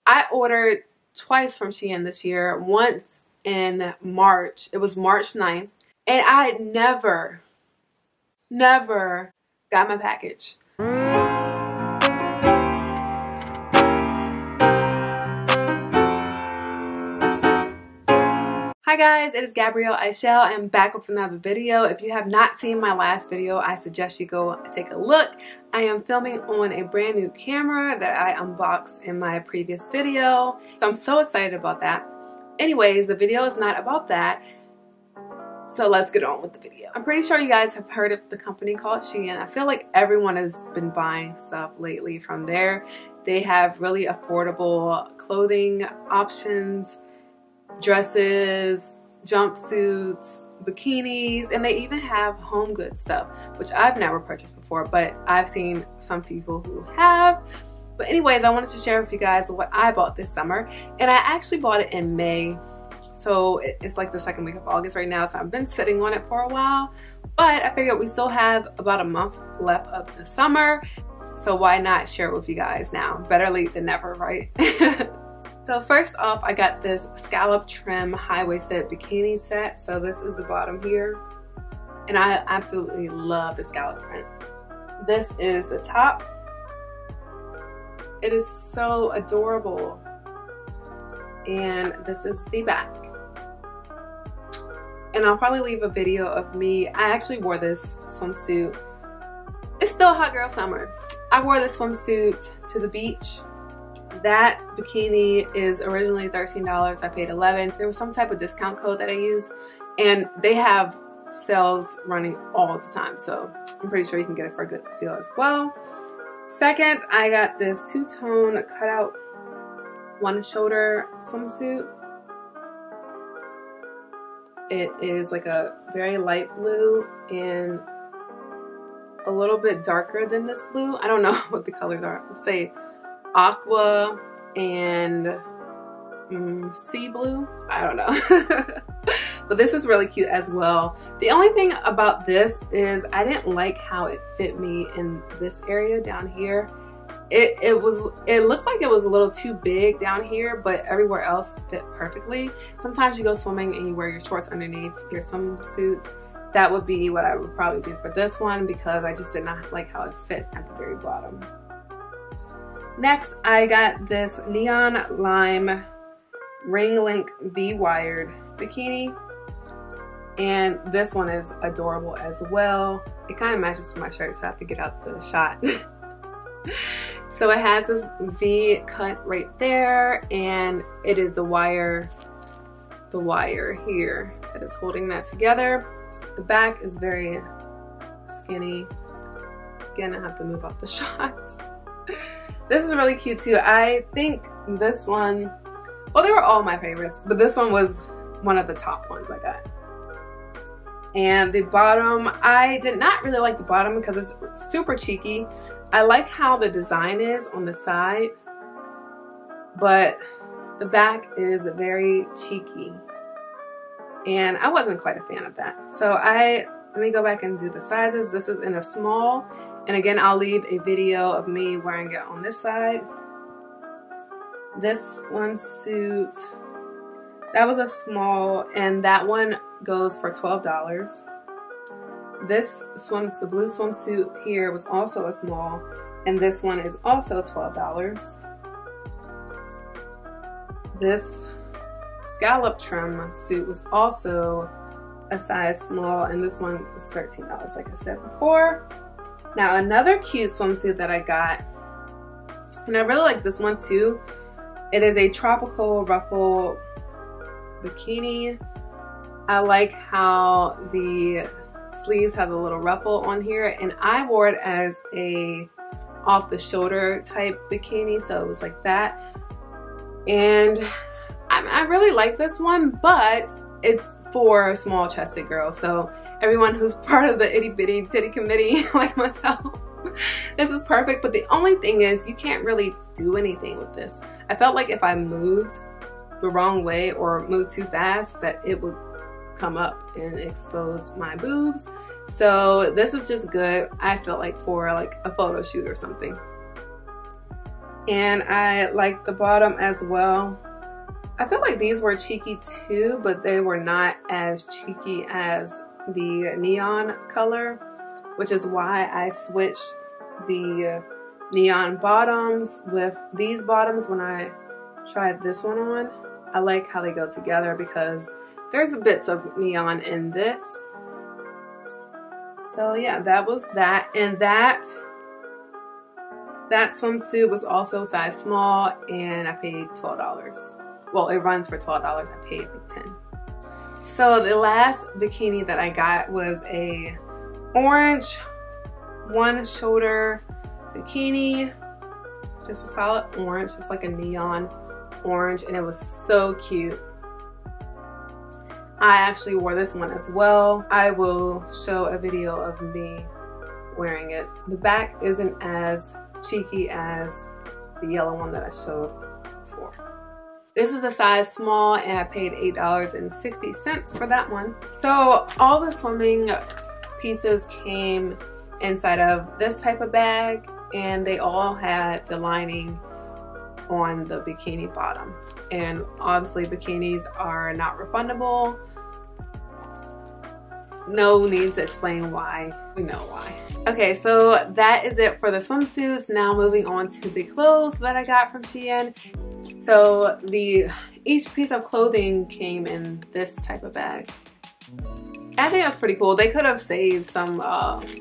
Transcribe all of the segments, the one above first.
I ordered twice from Shein this year. Once in March. It was March 9th. And I had never got my package. Hi guys, it is Gabrielle Ishell. I'm back with another video. If you have not seen my last video, I suggest you go take a look. I am filming on a brand new camera that I unboxed in my previous video. So I'm so excited about that. Anyways, the video is not about that. So let's get on with the video. I'm pretty sure you guys have heard of the company called Shein. I feel like everyone has been buying stuff lately from there. They have really affordable clothing options, dresses, jumpsuits, bikinis, and they even have home goods stuff, which I've never purchased before, but I've seen some people who have. But anyways, I wanted to share with you guys what I bought this summer, and I actually bought it in May. So it's like the second week of August right now, so I've been sitting on it for a while, but I figured we still have about a month left of the summer, so why not share it with you guys now? Better late than never, right? So first off, I got this scallop trim high-waisted bikini set. So this is the bottom here, and I absolutely love the scallop print. This is the top. It is so adorable. And this is the back. And I'll probably leave a video of me. I actually wore this swimsuit. It's still hot girl summer. I wore this swimsuit to the beach. That bikini is originally $13. I paid $11. There was some type of discount code that I used, and they have sales running all the time, so I'm pretty sure you can get it for a good deal as well. Second, I got this two-tone cutout one shoulder swimsuit. It is like a very light blue and a little bit darker than this blue. I don't know what the colors are. Let's say aqua and sea blue. I don't know. But this is really cute as well. The only thing about this is I didn't like how it fit me in this area down here. It looked like it was a little too big down here, but everywhere else fit perfectly. Sometimes you go swimming and you wear your shorts underneath your swimsuit. That would be what I would probably do for this one, because I just did not like how it fit at the very bottom. Next, I got this neon lime ring link V-wired bikini, and this one is adorable as well. It kind of matches to my shirt, so I have to get out the shot. So it has this V cut right there, and it is the wire here that is holding that together. The back is very skinny. Again, I have to move out the shot. This is really cute too. I think this one, well, they were all my favorites, but this one was one of the top ones I got. And the bottom, I did not really like the bottom because it's super cheeky. I like how the design is on the side, but the back is very cheeky, and I wasn't quite a fan of that. So let me go back and do the sizes. This is in a small, and again, I'll leave a video of me wearing it on this side. This swimsuit, that was a small, and that one goes for $12. The blue swimsuit here was also a small, and this one is also $12. This scallop trim suit was also a size small, and this one is $13, like I said before. Now, another cute swimsuit that I got, and I really like this one too. It is a tropical ruffle bikini. I like how the sleeves have a little ruffle on here, and I wore it as a off the shoulder type bikini, so it was like that. And I really like this one, but it's for small chested girls, so everyone who's part of the itty bitty titty committee like myself, this is perfect. But the only thing is, you can't really do anything with this. I felt like if I moved the wrong way or moved too fast, that it would come up and expose my boobs. So this is just good, I felt like, for like a photo shoot or something. And I like the bottom as well. I feel like these were cheeky too, but they were not as cheeky as the neon color, which is why I switched the neon bottoms with these bottoms when I tried this one on. I like how they go together because there's bits of neon in this. So yeah, that was that. And that swimsuit was also size small, and I paid $12. Well, it runs for $12. I paid like $10. So the last bikini that I got was a orange one shoulder bikini, just a solid orange, just like a neon orange, and it was so cute. I actually wore this one as well. I will show a video of me wearing it. The back isn't as cheeky as the yellow one that I showed before. This is a size small, and I paid $8.60 for that one. So all the swimming pieces came inside of this type of bag, and they all had the lining on the bikini bottom. And obviously bikinis are not refundable. No need to explain why. We know why. Okay, so that is it for the swimsuits. Now moving on to the clothes that I got from Shein. So each piece of clothing came in this type of bag. I think that's pretty cool. They could have saved some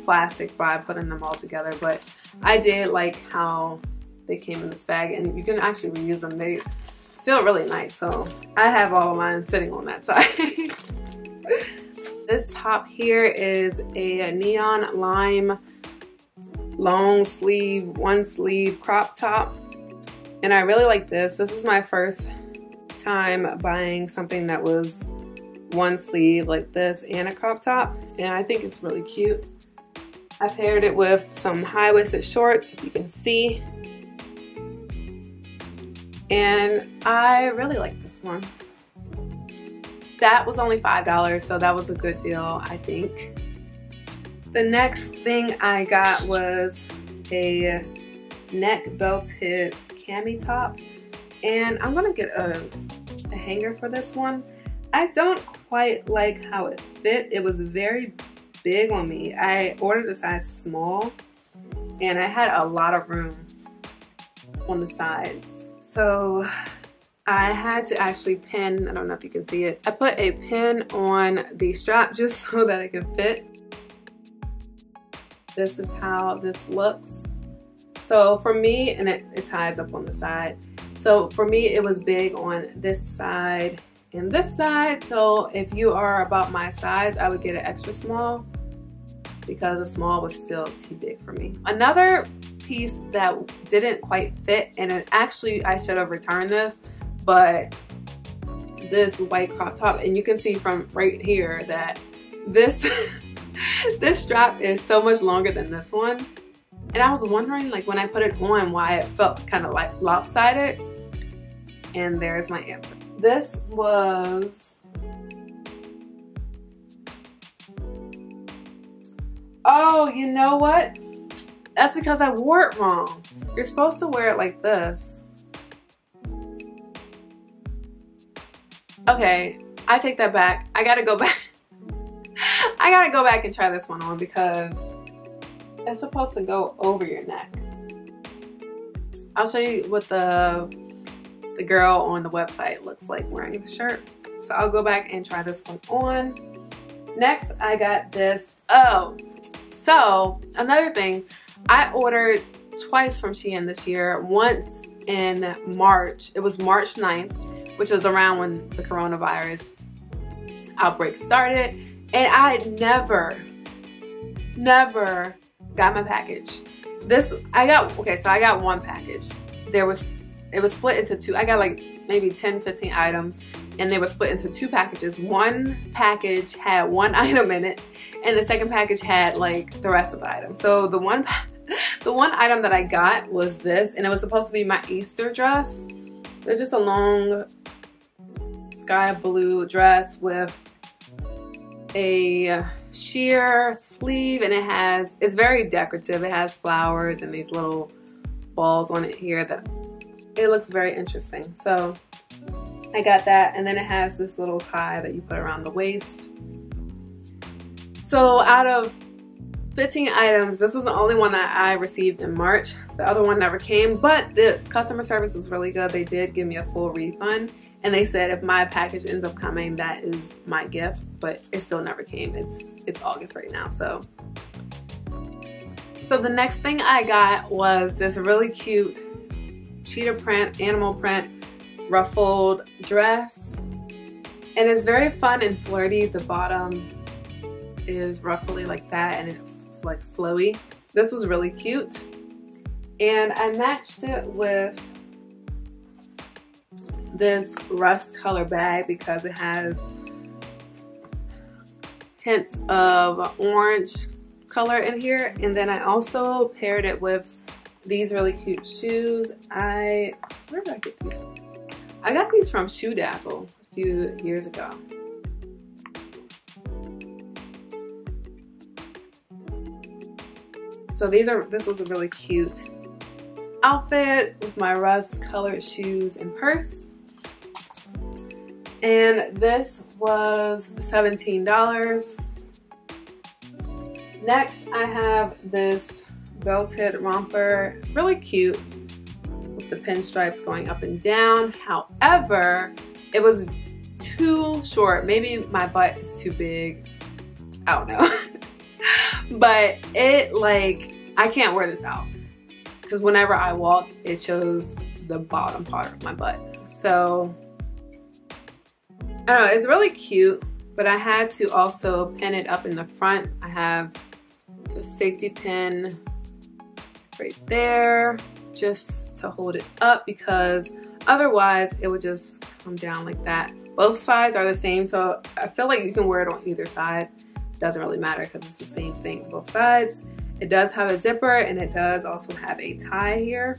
plastic by putting them all together, but I did like how they came in this bag, and you can actually reuse them. They feel really nice, so I have all of mine sitting on that side. This top here is a neon lime long sleeve, one sleeve crop top, and I really like this. This is my first time buying something that was one sleeve like this and a crop top, and I think it's really cute. I paired it with some high-waisted shorts, if you can see, and I really like this one. That was only $5, so that was a good deal, I think. The next thing I got was a neck belted cami top, and I'm gonna get a hanger for this one. I don't quite like how it fit. It was very big on me. I ordered a size small, and I had a lot of room on the sides. So I had to actually pin, I don't know if you can see it, I put a pin on the strap just so that it could fit. This is how this looks. So for me, and it ties up on the side. So for me, it was big on this side and this side. So if you are about my size, I would get an extra small because the small was still too big for me. Another piece that didn't quite fit, and actually I should have returned this, but this white crop top, and you can see from right here that this this strap is so much longer than this one, and I was wondering, like, when I put it on, why it felt kind of like lopsided, and there's my answer. This was oh, you know what, that's because I wore it wrong. You're supposed to wear it like this. Okay, I take that back. I gotta go back. I gotta go back and try this one on because it's supposed to go over your neck. I'll show you what the girl on the website looks like wearing the shirt. So I'll go back and try this one on. Next, I got this. Oh, so another thing, I ordered twice from Shein this year. Once in March. It was March 9th. Which was around when the coronavirus outbreak started. And I never got my package. I got one package. It was split into two. I got like maybe 10, 15 items, and they were split into two packages. One package had one item in it, and the second package had like the rest of the items. So the one item that I got was this, and it was supposed to be my Easter dress. It's just a long sky blue dress with a sheer sleeve, and it's very decorative. It has flowers and these little balls on it here that it looks very interesting. So I got that, and then it has this little tie that you put around the waist. So out of 15 items, this was the only one that I received in March. The other one never came, but the customer service was really good. They did give me a full refund, and they said if my package ends up coming, that is my gift, but it still never came. It's August right now, so the next thing I got was this really cute cheetah print, animal print, ruffled dress, and it's very fun and flirty. The bottom is ruffly like that, and it's like flowy. This was really cute, and I matched it with this rust color bag because it has hints of orange color in here, and then I also paired it with these really cute shoes. Where did I get these from? I got these from Shoe Dazzle a few years ago. So this was a really cute outfit with my rust colored shoes and purse. And this was $17. Next, I have this belted romper, really cute with the pinstripes going up and down. However, it was too short. Maybe my butt is too big. I don't know. But I can't wear this out because whenever I walk, it shows the bottom part of my butt. So I don't know, it's really cute, but I had to also pin it up in the front. I have the safety pin right there just to hold it up because otherwise it would just come down like that. Both sides are the same, so I feel like you can wear it on either side. It doesn't really matter because it's the same thing on both sides. It does have a zipper, and it does also have a tie here.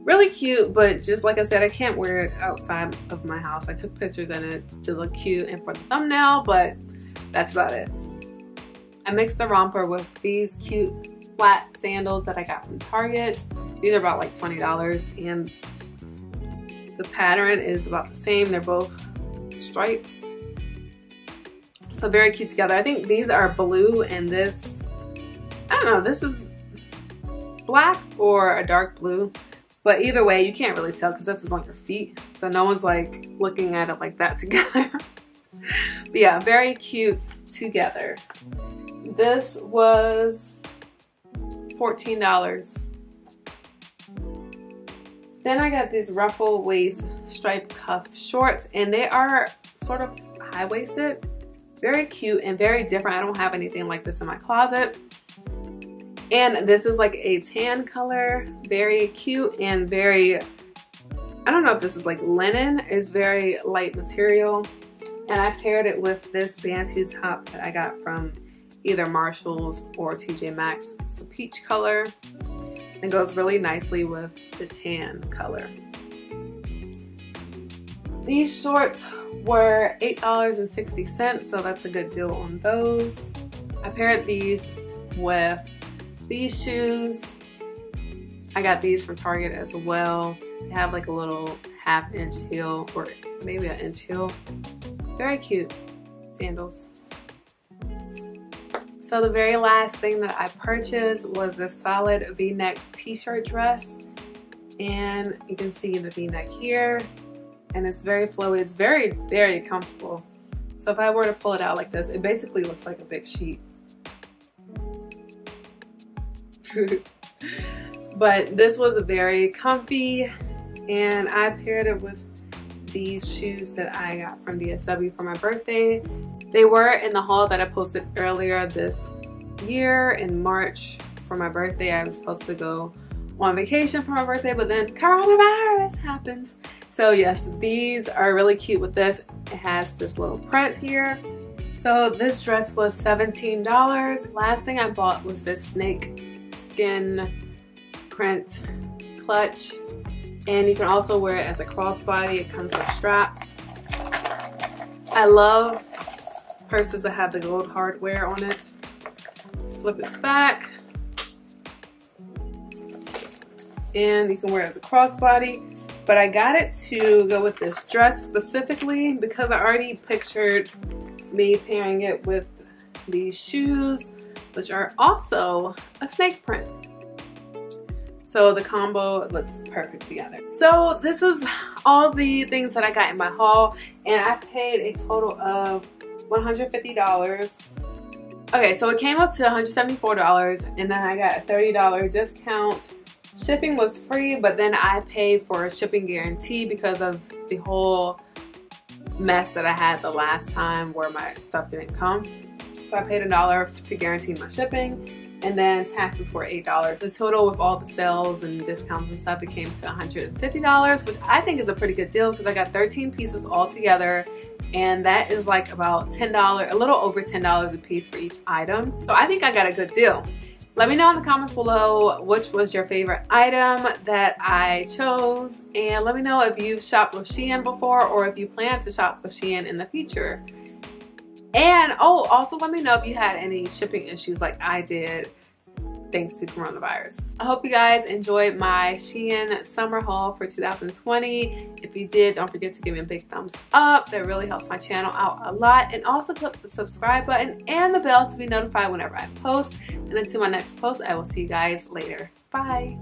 Really cute, but just like I said, I can't wear it outside of my house. I took pictures in it to look cute and for the thumbnail, but that's about it. I mixed the romper with these cute flat sandals that I got from Target. These are about like $20, and the pattern is about the same. They're both stripes. So very cute together. I think these are blue, and this, I don't know, this is black or a dark blue. But either way, you can't really tell because this is on your feet. So no one's like looking at it like that together. But yeah, very cute together. This was $14. Then I got these ruffle waist striped cuff shorts, and they are sort of high-waisted. Very cute and very different. I don't have anything like this in my closet. And this is like a tan color, very cute and very, I don't know if this is like linen, it's very light material. And I paired it with this Bantu top that I got from either Marshall's or TJ Maxx. It's a peach color and goes really nicely with the tan color. These shorts were $8.60, so that's a good deal on those. I paired these with these shoes. I got these from Target as well. They have like a little half-inch heel or maybe an inch heel. Very cute sandals. So the very last thing that I purchased was this solid V-neck t-shirt dress. And you can see the V-neck here. And it's very flowy. It's very, very comfortable. So if I were to pull it out like this, it basically looks like a big sheet. But this was very comfy, and I paired it with these shoes that I got from DSW for my birthday. They were in the haul that I posted earlier this year in March for my birthday. I was supposed to go on vacation for my birthday, but then coronavirus happened. So yes, these are really cute with this. It has this little print here. So this dress was $17. Last thing I bought was this snake skin print clutch, and you can also wear it as a crossbody. It comes with straps. I love purses that have the gold hardware on it. flip it back. And you can wear it as a crossbody. But I got it to go with this dress specifically because I already pictured me pairing it with these shoes, which are also a snake print. So the combo looks perfect together. So this is all the things that I got in my haul, and I paid a total of $150. Okay, so it came up to $174, and then I got a $30 discount. Shipping was free, but then I paid for a shipping guarantee because of the whole mess that I had the last time where my stuff didn't come. So I paid $1 to guarantee my shipping. And then taxes were $8. The total with all the sales and discounts and stuff, it came to $150, which I think is a pretty good deal because I got 13 pieces all together, and that is like about $10, a little over $10 a piece for each item. So I think I got a good deal. Let me know in the comments below which was your favorite item that I chose, and let me know if you've shopped with Shein before or if you plan to shop with Shein in the future. And oh, also let me know if you had any shipping issues like I did thanks to coronavirus. I hope you guys enjoyed my Shein summer haul for 2020. If you did, don't forget to give me a big thumbs up. That really helps my channel out a lot. And also click the subscribe button and the bell to be notified whenever I post. And until my next post, I will see you guys later. Bye.